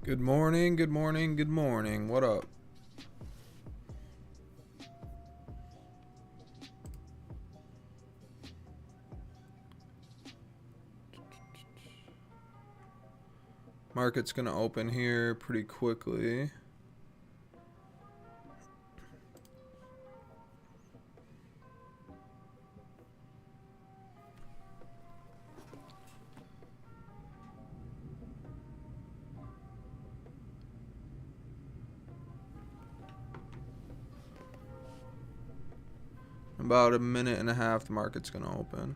Good morning, good morning, good morning. What up? Market's gonna open here pretty quickly. About a minute and a half, the market's gonna open.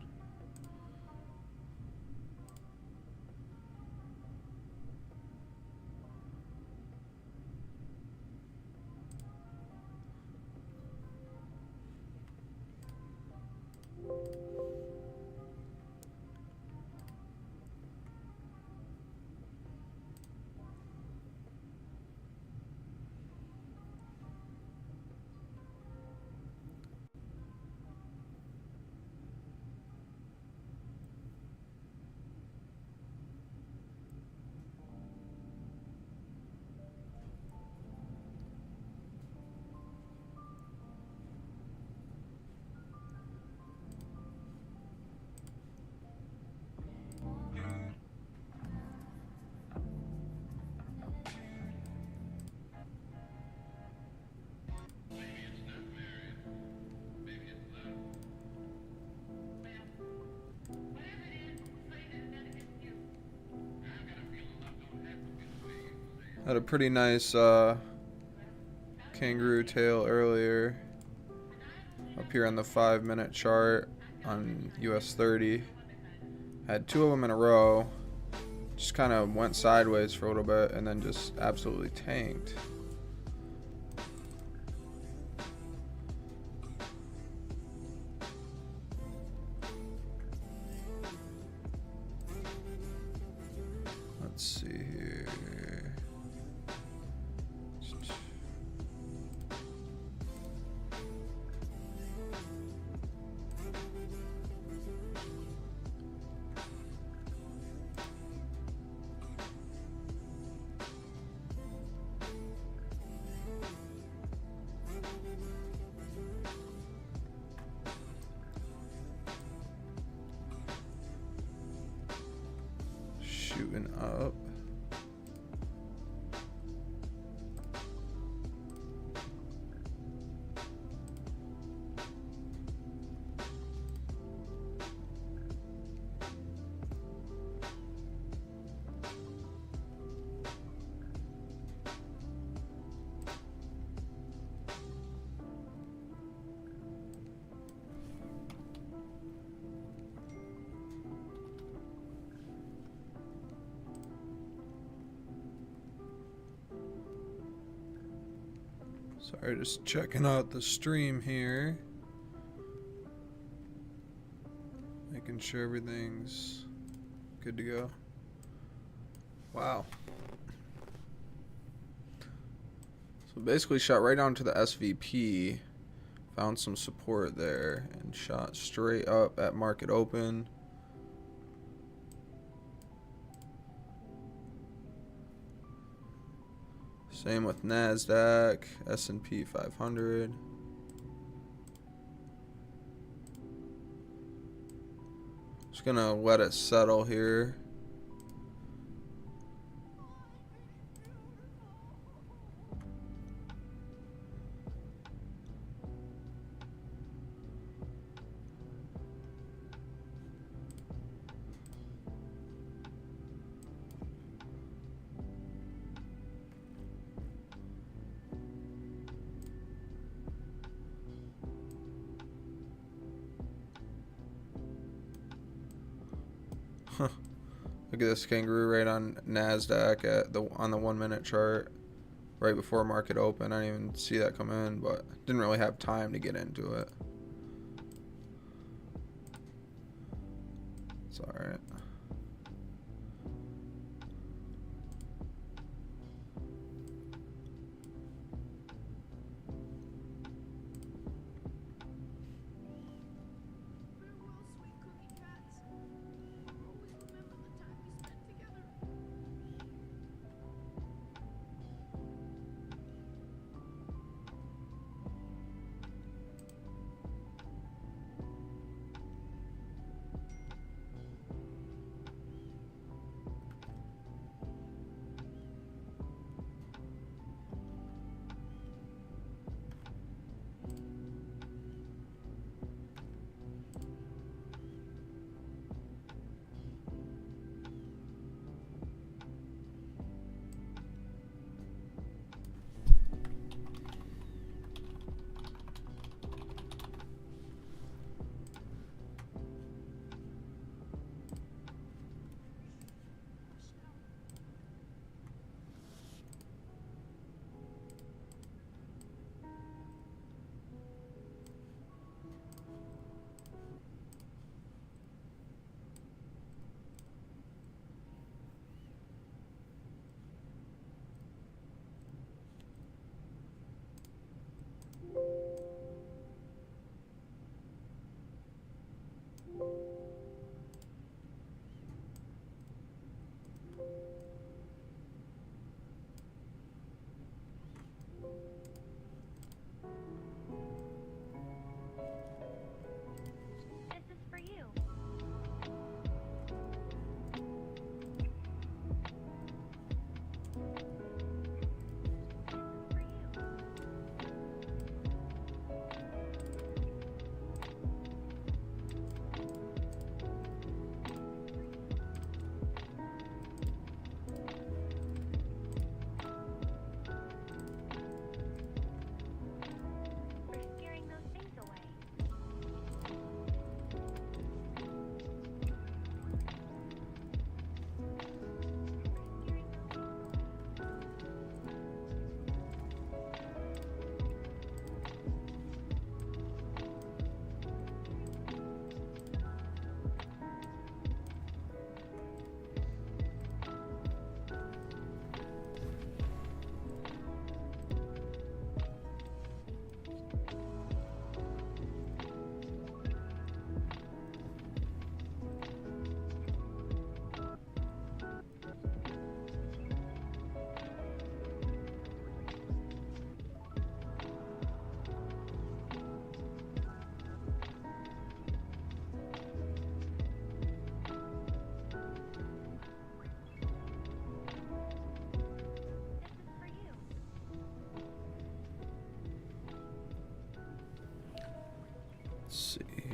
Had a pretty nice kangaroo tail earlier. Up here on the 5-minute chart on US30. Had two of them in a row. Just kind of went sideways for a little bit and then just absolutely tanked. Let's see here. Shooting up. Sorry, just checking out the stream here. Making sure everything's good to go. Wow. So basically shot right down to the SVP. Found some support there and shot straight up at market open. Same with Nasdaq, S&P 500. Just gonna let it settle here. Look at this kangaroo right on Nasdaq on the 1-minute chart, right before market open. I didn't even see that come in, but didn't really have time to get into it. It's all right.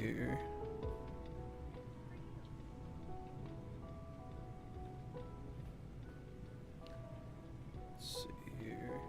here. Let's see here.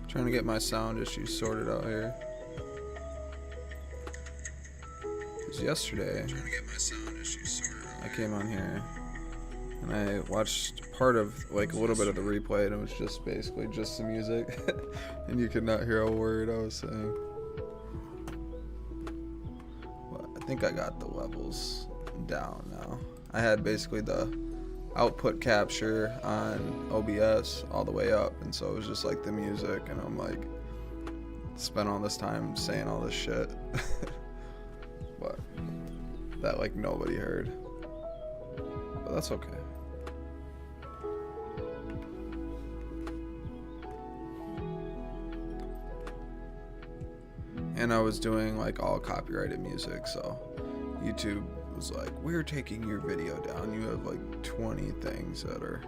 Trying to get my sound issues sorted out here. Because yesterday, I came on here and I watched part of, like, a little bit of the replay, and it was just basically just the music, and you could not hear a word I was saying. But I think I got the levels down now. I had basically the output capture on OBS all the way up, and so it was just like the music, and I'm like, spent all this time saying all this shit but that like nobody heard, but that's okay. And I was doing like all copyrighted music, so YouTube was like, we're taking your video down. You have like 20 things that are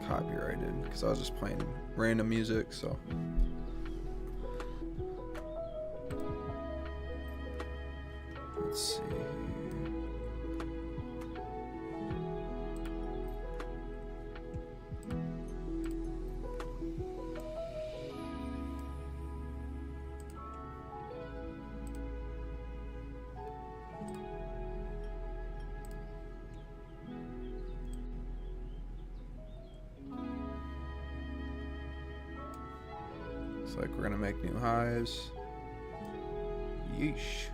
copyrighted, because I was just playing random music. So let's see. Looks like we're gonna make new highs. Yeesh.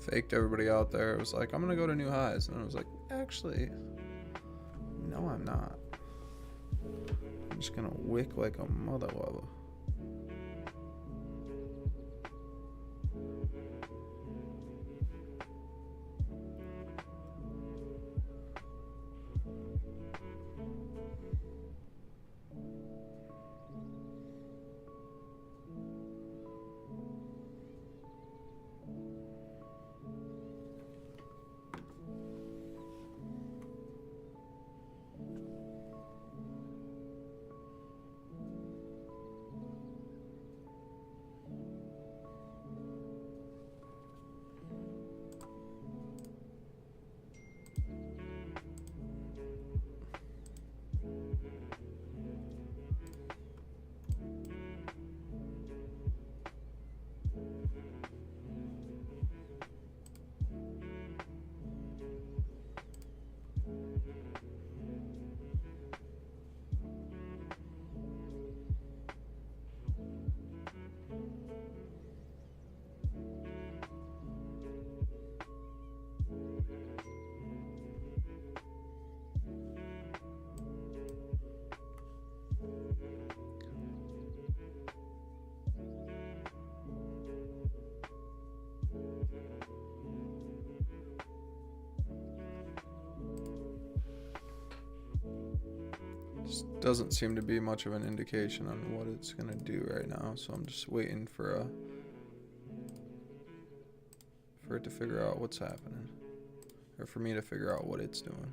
Faked everybody out there. It was like, I'm gonna go to new highs, and I was like, actually, no, I'm not. I'm just gonna wick like a mother lover. Just doesn't seem to be much of an indication on what it's gonna do right now, so I'm just waiting for a for it to figure out what's happening, or for me to figure out what it's doing.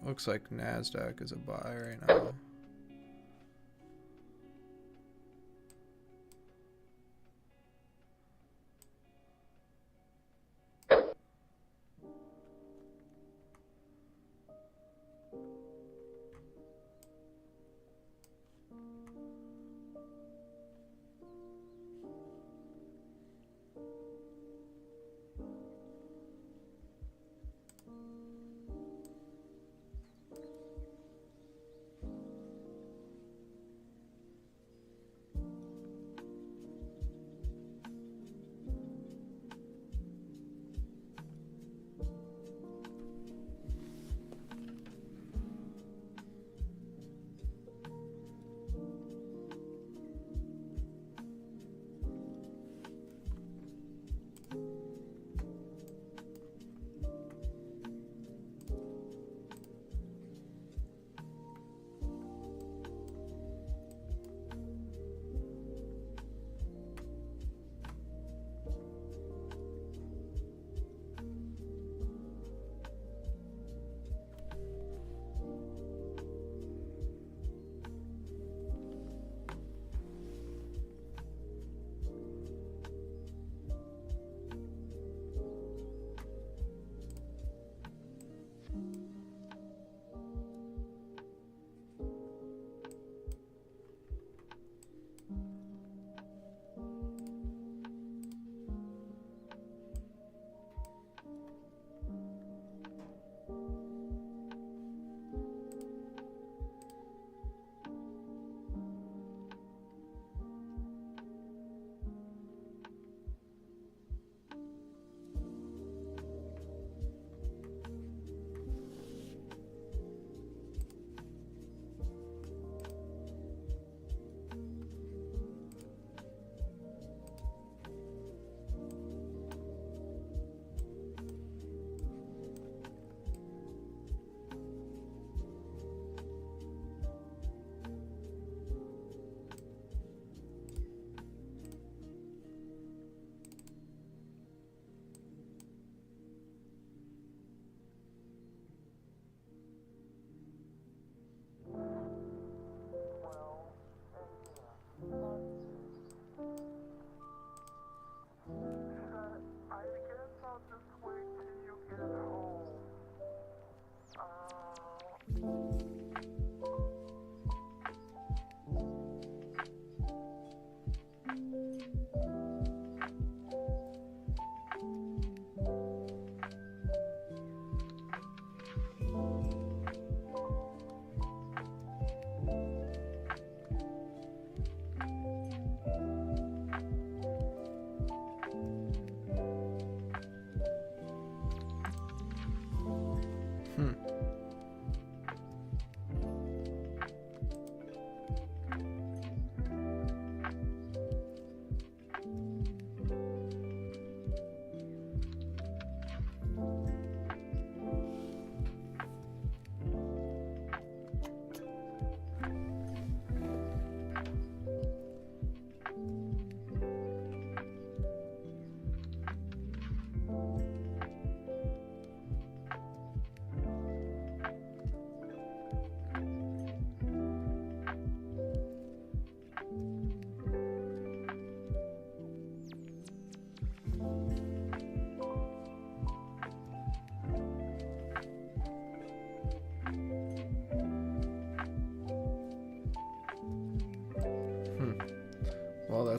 Looks like Nasdaq is a buy right now.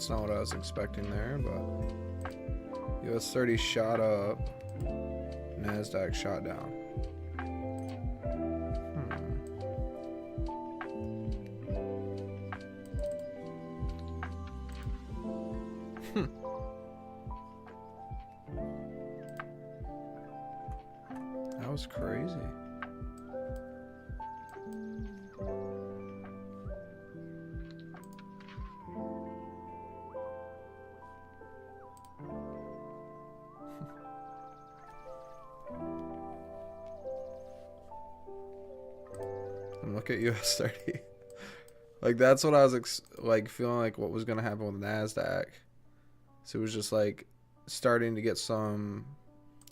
That's not what I was expecting there, but US30 shot up, Nasdaq shot down. That was crazy. And look at US30. Like, that's what I was like feeling like what was gonna happen with Nasdaq. So it was just like starting to get some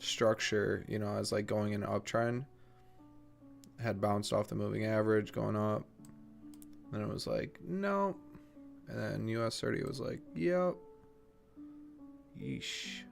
structure, you know, as like going in an uptrend. Had bounced off the moving average, going up. Then it was like, no. And then US30 was like, yep. Yeesh.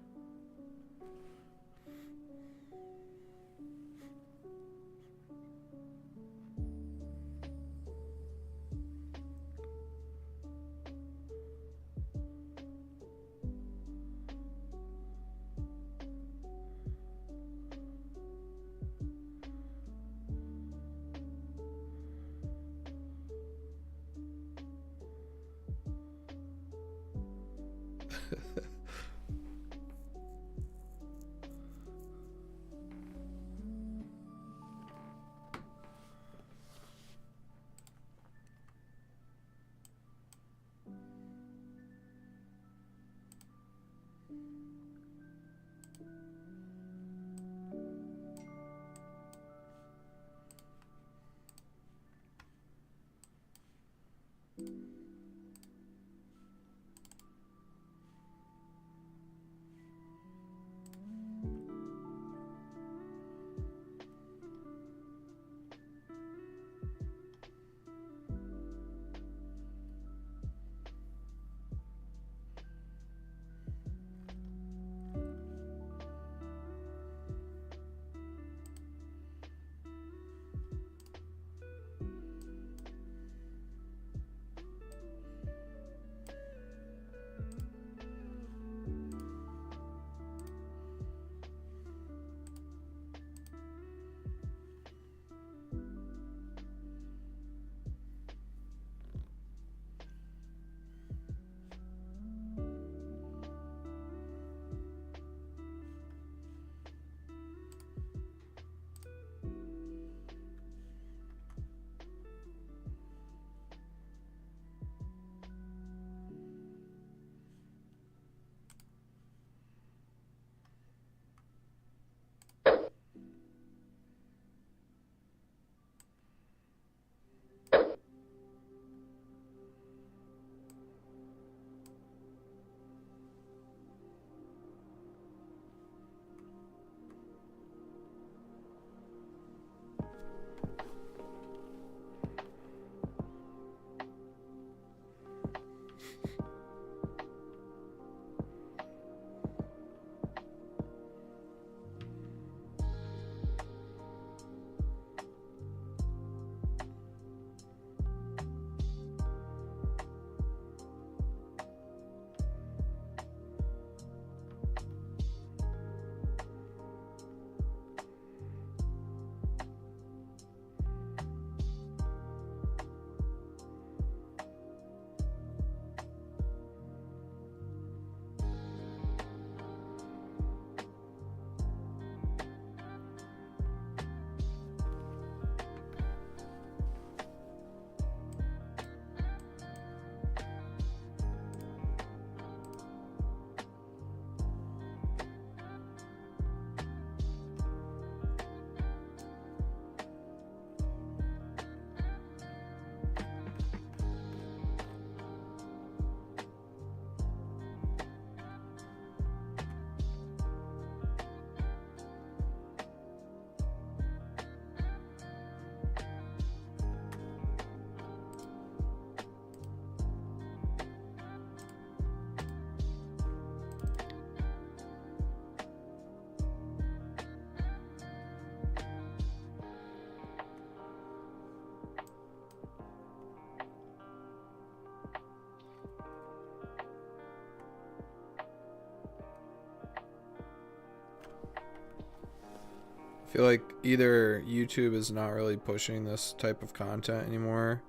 feel like either YouTube is not really pushing this type of content anymore,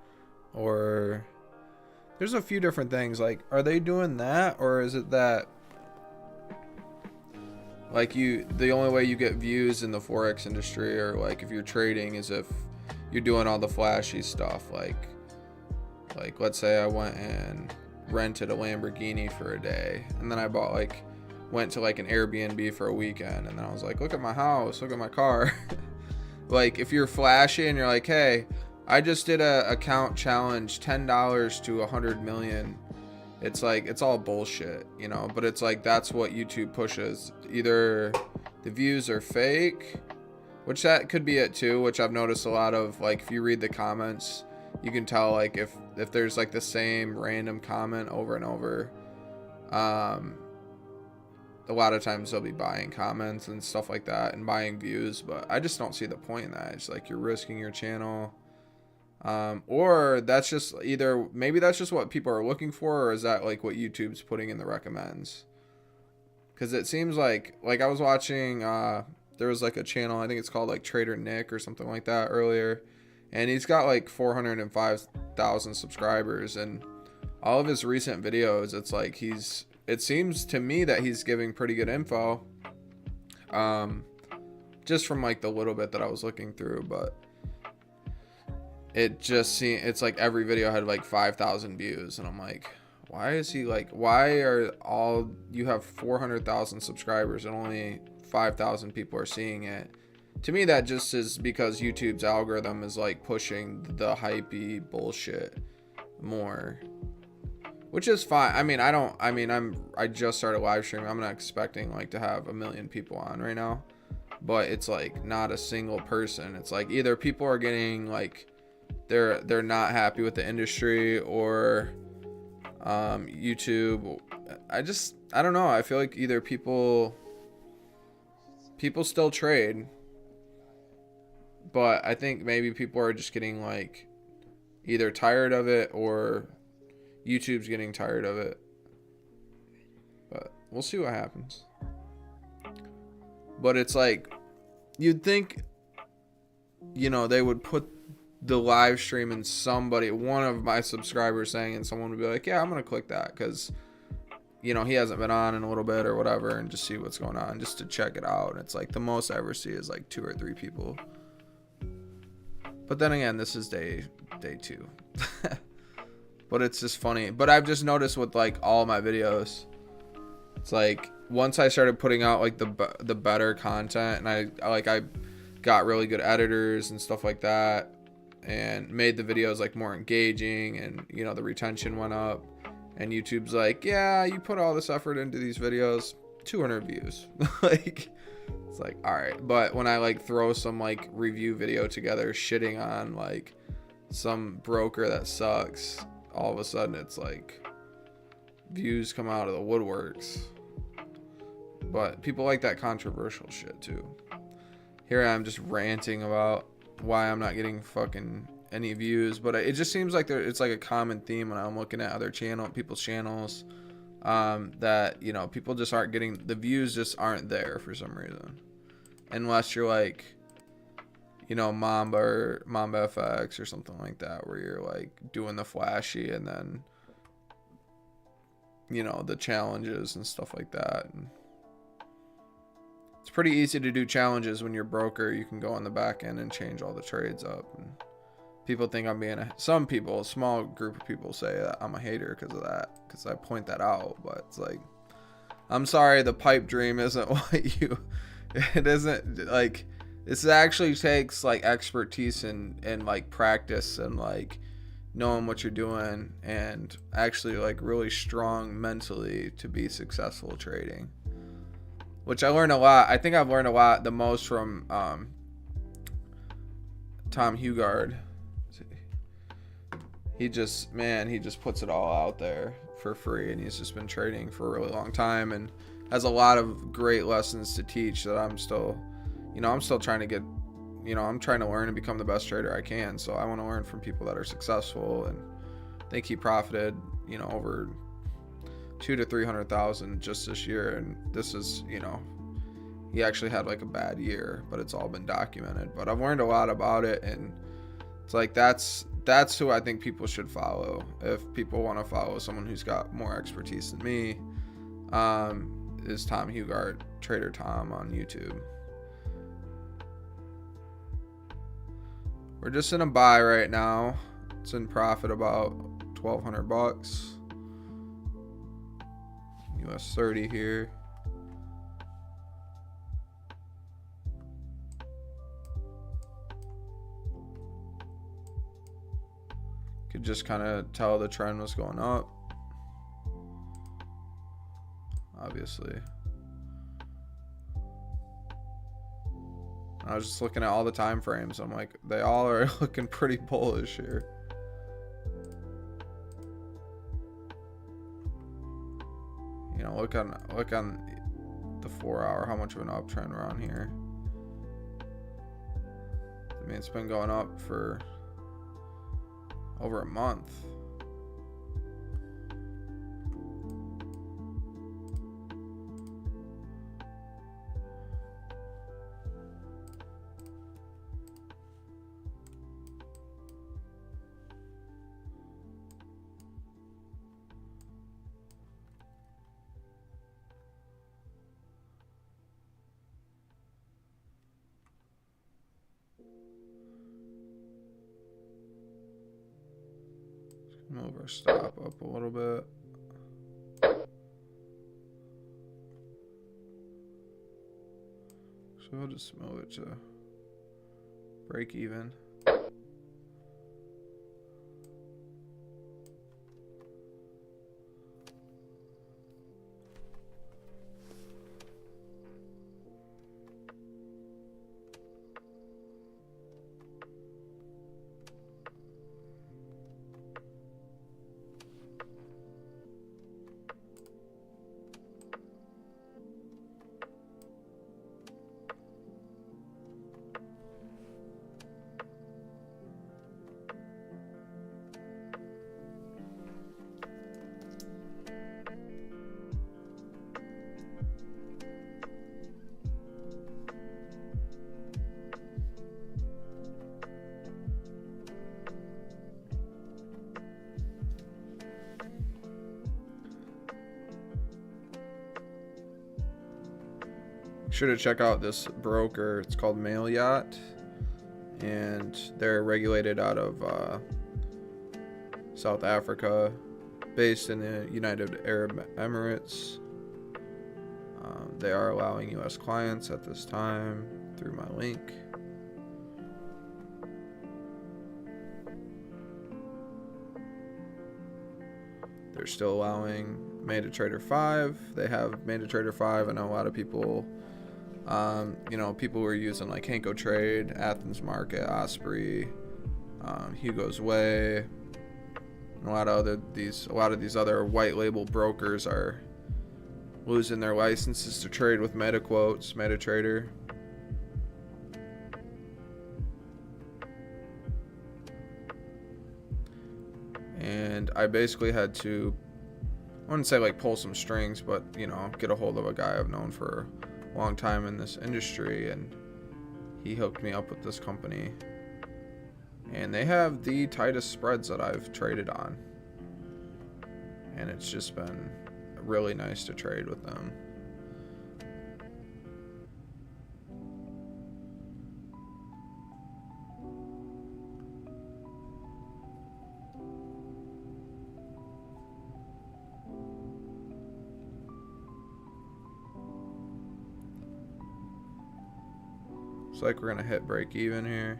or there's a few different things. Like, are they doing that, or is it that like the only way you get views in the Forex industry, or like if you're trading, is if you're doing all the flashy stuff, like let's say I went and rented a Lamborghini for a day, and then I went to like an Airbnb for a weekend, and then I was like, look at my house, look at my car. Like, if you're flashy and you're like, hey, I just did a account challenge, $10 to 100 million. It's like, it's all bullshit, you know, but it's like, that's what YouTube pushes. Either the views are fake, which that could be it too, which I've noticed a lot of. Like, if you read the comments, you can tell, like, if there's like the same random comment over and over, a lot of times they'll be buying comments and stuff like that and buying views, but I just don't see the point in that. It's like, you're risking your channel. Or that's just either, maybe that's just what people are looking for, or is that like what YouTube's putting in the recommends? Because it seems like I was watching, there was like a channel, I think it's called like Trader Nick or something like that earlier, and he's got like 405,000 subscribers, and all of his recent videos, it's like it seems to me that he's giving pretty good info, just from like the little bit that I was looking through, but it just seems, it's like every video had like 5,000 views, and I'm like, why is he like, why are you have 400,000 subscribers and only 5,000 people are seeing it? To me, that just is because YouTube's algorithm is like pushing the hypey bullshit more, which is fine. I just started live streaming. I'm not expecting like to have 1 million people on right now, but it's like not a single person. It's like either people are getting like, they're not happy with the industry, or YouTube. I don't know. I feel like either people still trade, but I think maybe people are just getting like either tired of it, or YouTube's getting tired of it. But we'll see what happens. But it's like, you'd think, you know, they would put the live stream in one of my subscribers saying, and someone would be like, yeah, I'm gonna click that because, you know, he hasn't been on in a little bit or whatever, and just see what's going on, just to check it out. And it's like, the most I ever see is like 2 or 3 people. But then again, this is day 2. But it's just funny. But I've just noticed with like all my videos, it's like once I started putting out like the better content, and I got really good editors and stuff like that, and made the videos like more engaging, and you know, the retention went up, and YouTube's like, yeah, you put all this effort into these videos, 200 views. Like, it's like, all right. But when I like throw some like review video together shitting on like some broker that sucks, all of a sudden it's like views come out of the woodworks. But people like that controversial shit too. Here I am just ranting about why I'm not getting fucking any views, but it just seems like it's like a common theme when I'm looking at other people's channels, that, you know, people just aren't getting the views, just aren't there for some reason, unless you're like, you know, Mamba FX or something like that, where you're like doing the flashy, and then, you know, the challenges and stuff like that. And it's pretty easy to do challenges when you're broker. You can go on the back end and change all the trades up, and people think I'm being some people, a small group of people, say that I'm a hater because of that, because I point that out. But it's like, I'm sorry, the pipe dream isn't what it isn't. Like, this actually takes like expertise and like practice, and like knowing what you're doing, and actually like really strong mentally to be successful trading, which I learned a lot. I think I've learned a lot, the most from Tom Hugard. He just puts it all out there for free, and he's just been trading for a really long time and has a lot of great lessons to teach that I'm still trying to get, you know, I'm trying to learn and become the best trader I can. So I want to learn from people that are successful, and I think he profited, you know, over 200,000 to 300,000 just this year. And this is, you know, he actually had like a bad year, but it's all been documented. But I've learned a lot about it, and it's like that's who I think people should follow if people want to follow someone who's got more expertise than me. Is Tom Hugart, Trader Tom on YouTube. We're just in a buy right now. It's in profit about 1,200 bucks. US30 here. Could just kind of tell the trend was going up. Obviously. I was just looking at all the time frames. I'm like, they all are looking pretty bullish here. You know, look on the 4 hour, how much of an uptrend we're on here. I mean, it's been going up for over a month. Move our stop up a little bit. So we'll just move it to break even. Sure to check out this broker. It's called Mail Yacht, and they're regulated out of South Africa, based in the United Arab Emirates. They are allowing US clients at this time through my link. They're still allowing MetaTrader 5. They have MetaTrader 5. I know a lot of people, you know, people who are using like Hanko Trade, Athens Market, Osprey, Hugo's Way, and a lot of these other white label brokers are losing their licenses to trade with MetaQuotes, MetaTrader. And I basically had to, I wouldn't say like pull some strings, but you know, get a hold of a guy I've known for a long time in this industry, and he hooked me up with this company. And they have the tightest spreads that I've traded on. And it's just been really nice to trade with them. Looks like we're gonna hit break even here.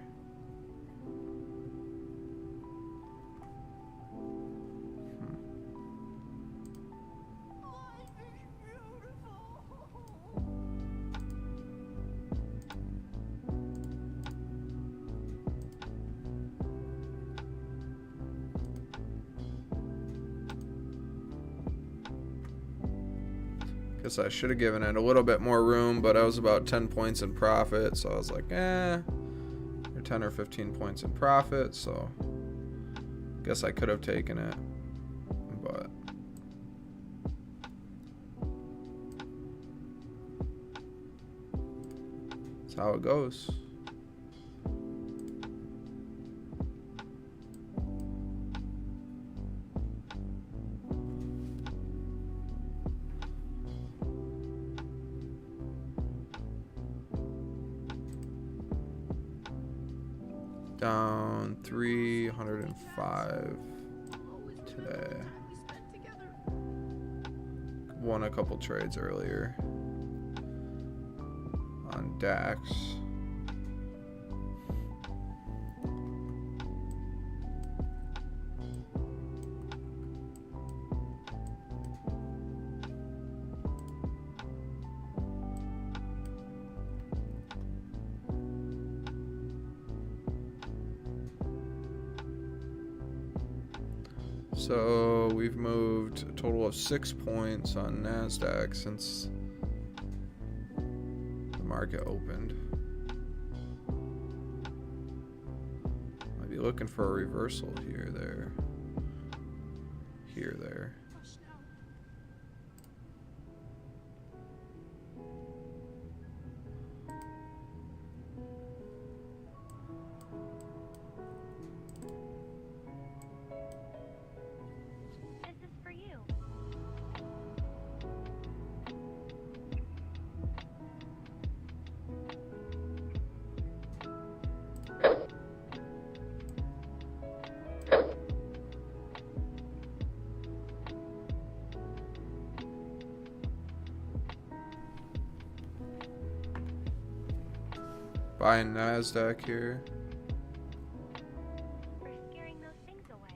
Guess I should have given it a little bit more room, but I was about 10 points in profit, so I was like, or 10 or 15 points in profit, so guess I could have taken it, but That's how it goes. Down 305 today. Won a couple trades earlier on DAX. So we've moved a total of 6 points on Nasdaq since the market opened. Might be looking for a reversal here, there, here, there. Buying Nasdaq here. We're scaring those things away.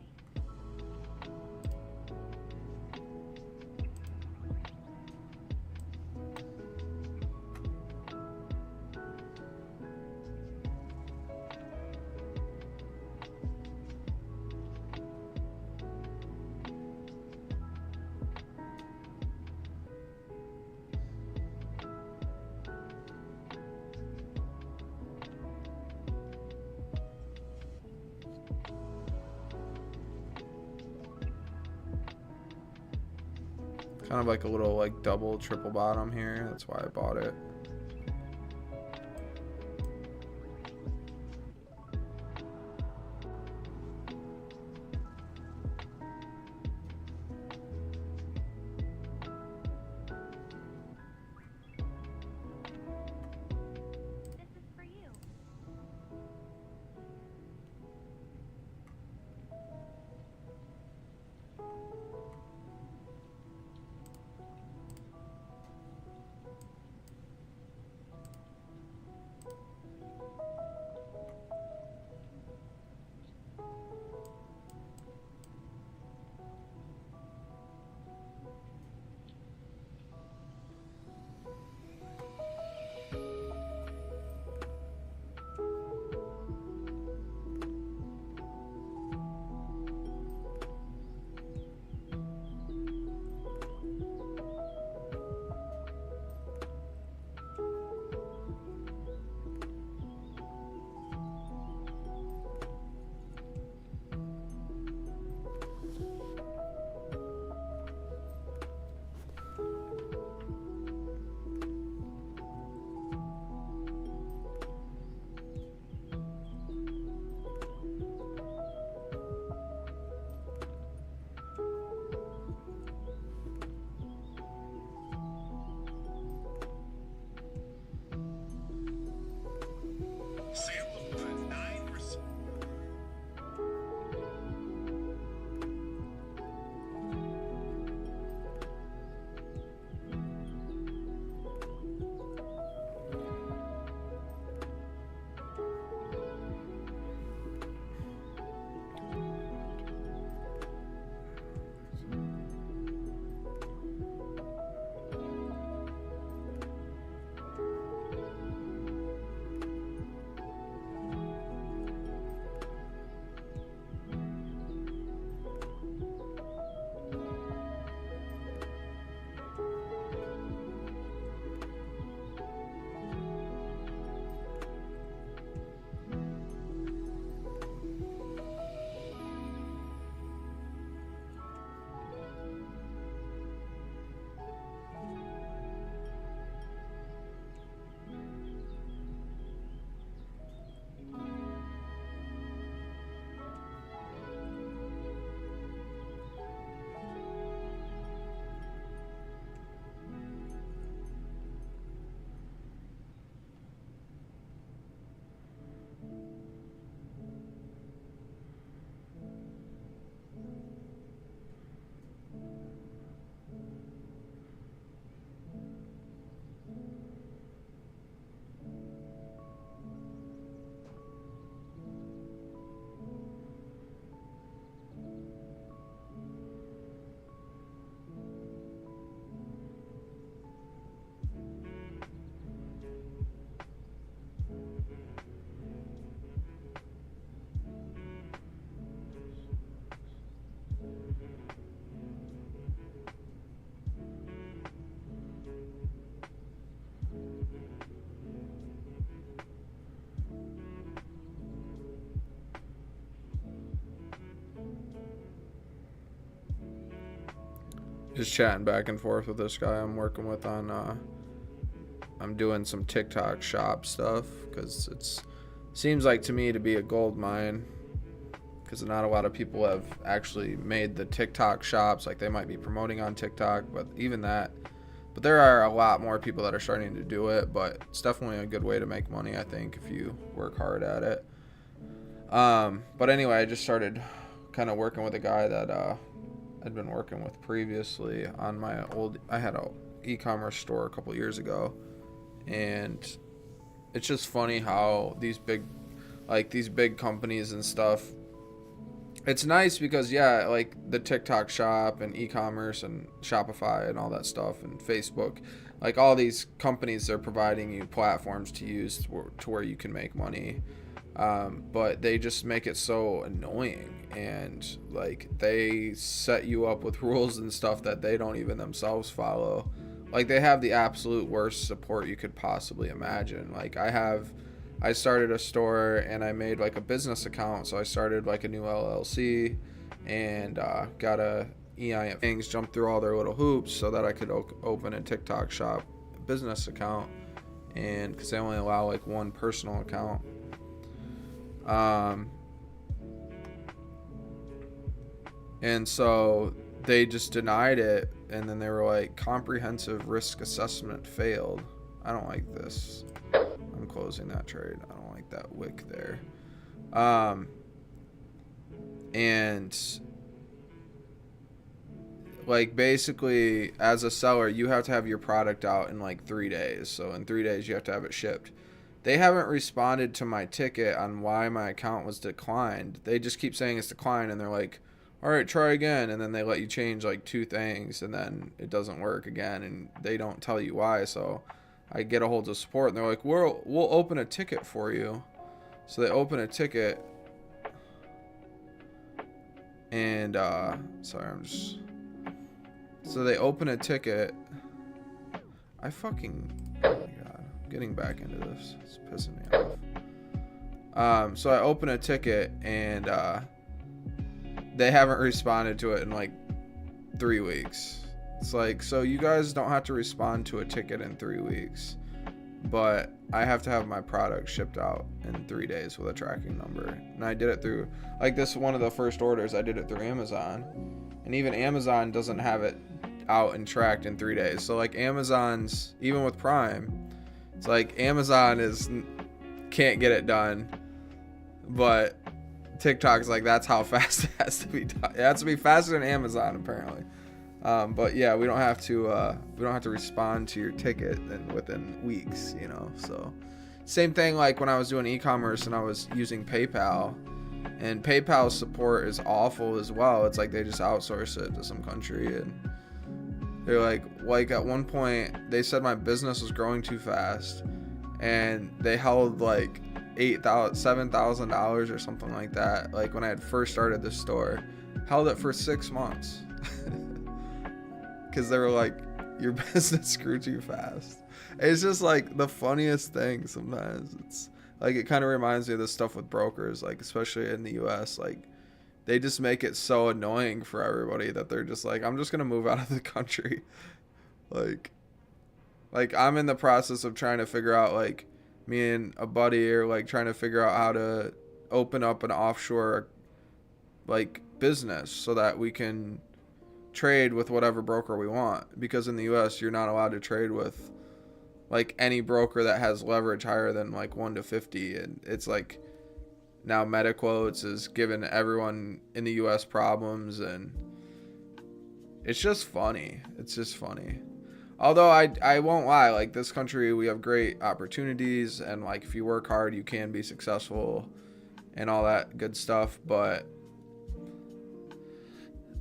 Kind of like a little like double, triple bottom here. That's why I bought it. This is for you. just chatting back and forth with this guy I'm working with on I'm doing some TikTok shop stuff, because it's seems like to me to be a gold mine, because not a lot of people have actually made the TikTok shops. Like, they might be promoting on TikTok, but even that, but there are a lot more people that are starting to do it. But it's definitely a good way to make money, I think, if you work hard at it. But anyway, I just started kind of working with a guy that I'd been working with previously on my I had a e-commerce store a couple years ago, and it's just funny how these big companies and stuff, it's nice because, yeah, like the TikTok shop and e-commerce and Shopify and all that stuff and Facebook, like all these companies, they're providing you platforms to use to where you can make money. But they just make it so annoying, and like they set you up with rules and stuff that they don't even themselves follow. Like, they have the absolute worst support you could possibly imagine. Like, I started a store and I made like a business account, so I started like a new LLC and got a EIN things, jumped through all their little hoops so that I could open a TikTok shop business account, and because they only allow like one personal account. And so they just denied it, and then they were like, comprehensive risk assessment failed. I don't like this. I'm closing that trade. I don't like that wick there. And like, basically, as a seller, you have to have your product out in like 3 days. So in 3 days you have to have it shipped. They haven't responded to my ticket on why my account was declined. They just keep saying it's declined, and they're like, all right, try again. And then they let you change like 2 things, and then it doesn't work again, and they don't tell you why. So I get a hold of support, and they're like, we'll open a ticket for you. So they open a ticket, and so they open a ticket. Oh my god, getting back into this, it's pissing me off. So I open a ticket, and they haven't responded to it in like 3 weeks. It's like, so you guys don't have to respond to a ticket in 3 weeks, but I have to have my product shipped out in 3 days with a tracking number. And I did it through, like, this one of the first orders, I did it through Amazon, and even Amazon doesn't have it out and tracked in 3 days. So like, Amazon's, even with Prime, it's like Amazon can't get it done, but TikTok's like, that's how fast it has to be done. It has to be faster than Amazon, apparently. But yeah, we don't have to respond to your ticket within weeks, you know. So same thing like when I was doing e-commerce and I was using PayPal, and PayPal's support is awful as well. It's like they just outsource it to some country, and they're like at one point they said my business was growing too fast, and they held like $7,000 or something like that. Like, when I had first started this store, held it for 6 months. Because they were like, your business grew too fast. It's just like the funniest thing sometimes. It's like, it kind of reminds me of this stuff with brokers, like especially in the US. Like, they just make it so annoying for everybody that they're just like, I'm just gonna move out of the country. Like I'm in the process of trying to figure out, like, me and a buddy are like trying to figure out how to open up an offshore like business so that we can trade with whatever broker we want, because in the US you're not allowed to trade with like any broker that has leverage higher than like 1 to 50. And it's like, now MetaQuotes is giving everyone in the US problems, and it's just funny. Although I won't lie, like, this country, we have great opportunities, and like, if you work hard you can be successful and all that good stuff, but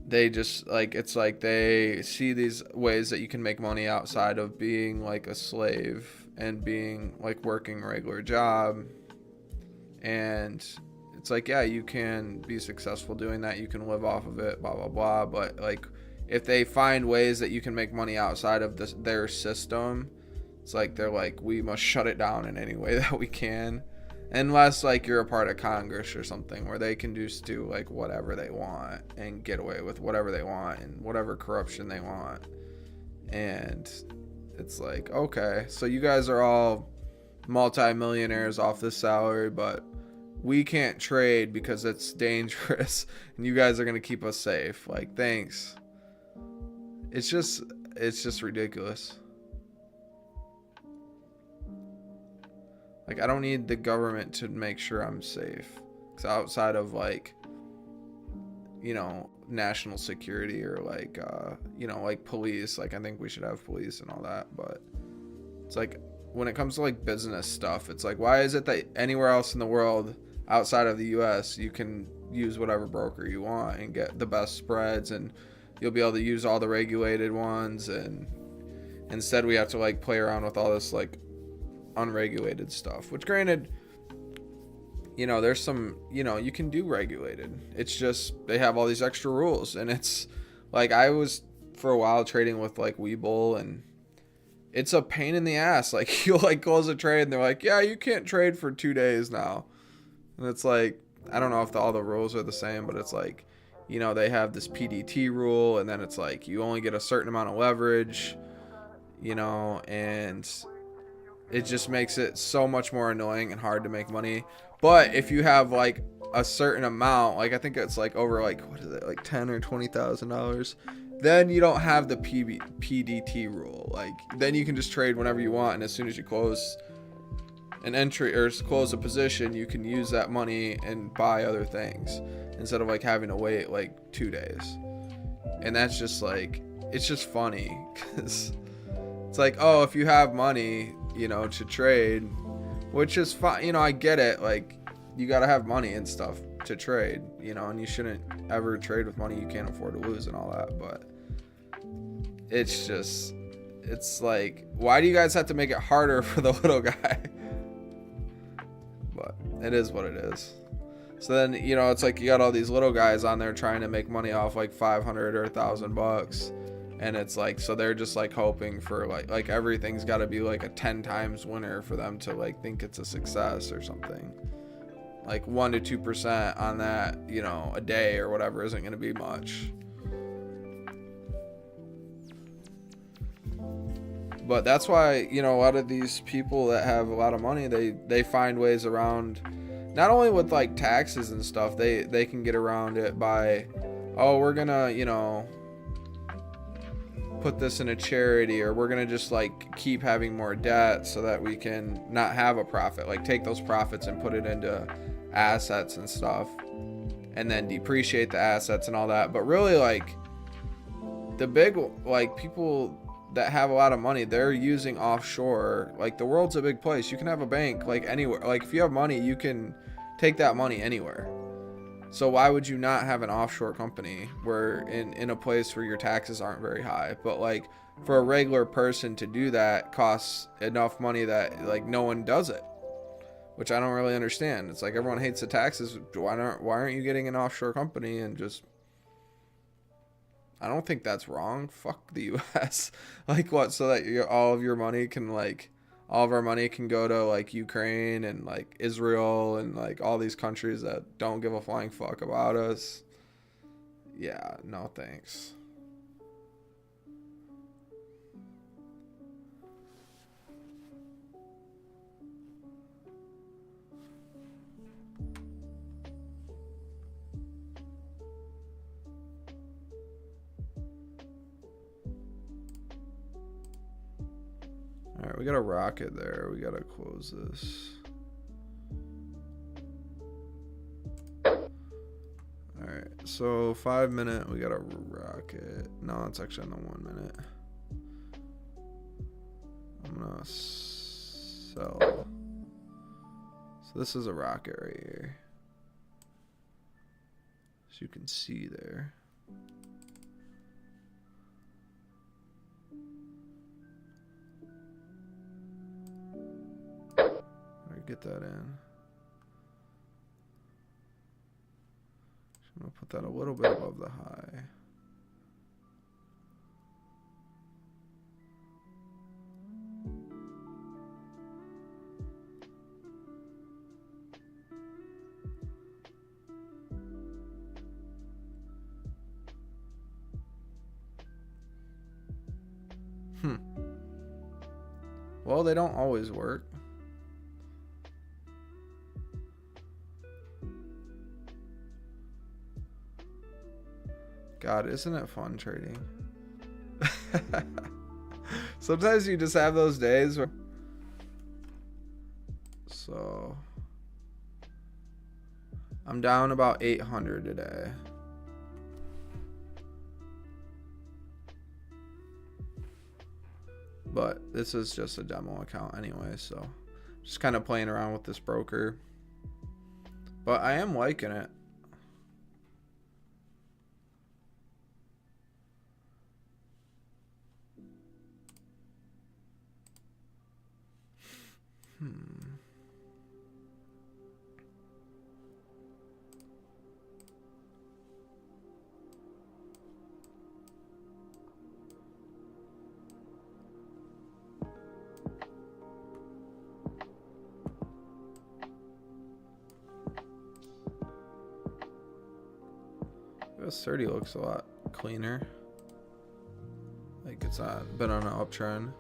they just like, it's like they see these ways that you can make money outside of being like a slave and being like working a regular job, and it's like, yeah, you can be successful doing that, you can live off of it, blah blah blah, but like, if they find ways that you can make money outside of their system, it's like they're like, we must shut it down in any way that we can. Unless like you're a part of Congress or something where they can just do like whatever they want and get away with whatever they want and whatever corruption they want. And it's like, okay, so you guys are all multi-millionaires off this salary, but we can't trade because it's dangerous and you guys are going to keep us safe. Like, thanks. It's just ridiculous. Like, I don't need the government to make sure I'm safe. Because outside of, like, you know, national security or, like, you know, like police. Like, I think we should have police and all that. But it's like, when it comes to, like, business stuff, it's like, why is it that anywhere else in the world outside of the U.S., you can use whatever broker you want and get the best spreads and you'll be able to use all the regulated ones, and instead we have to, like, play around with all this, like, unregulated stuff, which granted, you know, there's some, you know, you can do regulated. It's just they have all these extra rules, and it's like I was for a while trading with like Webull, and it's a pain in the ass. Like, you'll like close a trade and they're like, yeah, you can't trade for 2 days now. And it's like, I don't know if all the rules are the same, but it's like, you know, they have this PDT rule, and then it's like you only get a certain amount of leverage, you know, and it just makes it so much more annoying and hard to make money. But if you have like a certain amount, like I think it's like over like, what is it, like $10,000 or $20,000, then you don't have the PDT rule. Like, then you can just trade whenever you want, and as soon as you close an entry or close a position, you can use that money and buy other things instead of like having to wait like 2 days. And that's just like, it's just funny because it's like, oh, if you have money, you know, to trade, which is fine, you know, I get it, like, you gotta have money and stuff to trade, you know, and you shouldn't ever trade with money you can't afford to lose and all that, but it's just, it's like, why do you guys have to make it harder for the little guy? But it is what it is. So then, you know, it's like you got all these little guys on there trying to make money off like 500 or $1,000, and it's like, so they're just like hoping for like everything's got to be like a 10 times winner for them to like think it's a success or something. Like 1 to 2% on that, you know, a day or whatever isn't going to be much. But that's why, you know, a lot of these people that have a lot of money, they find ways around, not only with like taxes and stuff, they can get around it by, oh, we're gonna, you know, put this in a charity, or we're gonna just like keep having more debt so that we can not have a profit, like take those profits and put it into assets and stuff and then depreciate the assets and all that. But really, like, the big, like, people that have a lot of money, they're using offshore. Like, the world's a big place. You can have a bank like anywhere. Like, if you have money, you can take that money anywhere. So why would you not have an offshore company where in a place where your taxes aren't very high? But like, for a regular person to do that costs enough money that like no one does it, which I don't really understand. It's like, everyone hates the taxes. Why aren't you getting an offshore company and just, I don't think that's wrong. Fuck the US. Like, what, so that all of your money can like, all of our money can go to like Ukraine and like Israel and like all these countries that don't give a flying fuck about us. Yeah, no thanks. Alright, we got a rocket there. We gotta close this. Alright, so 5 minute, we got a rocket. No, it's actually on the 1 minute. I'm gonna sell. So this is a rocket right here. So you can see there. Get that in. I'm gonna put that a little bit above the high. Well, they don't always work. God, isn't it fun trading? Sometimes you just have those days where... So I'm down about 800 today. But this is just a demo account anyway, so just kind of playing around with this broker. But I am liking it. US30 looks a lot cleaner. Like it's been on an uptrend.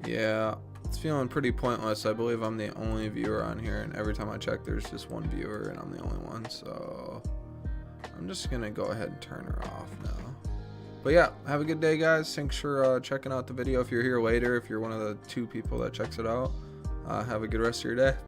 Yeah, it's feeling pretty pointless. I believe I'm the only viewer on here, and every time I check there's just one viewer and I'm the only one, so I'm just gonna go ahead and turn her off now. But yeah, have a good day, guys. Thanks for checking out the video. If you're here later, if you're one of the 2 people that checks it out, have a good rest of your day.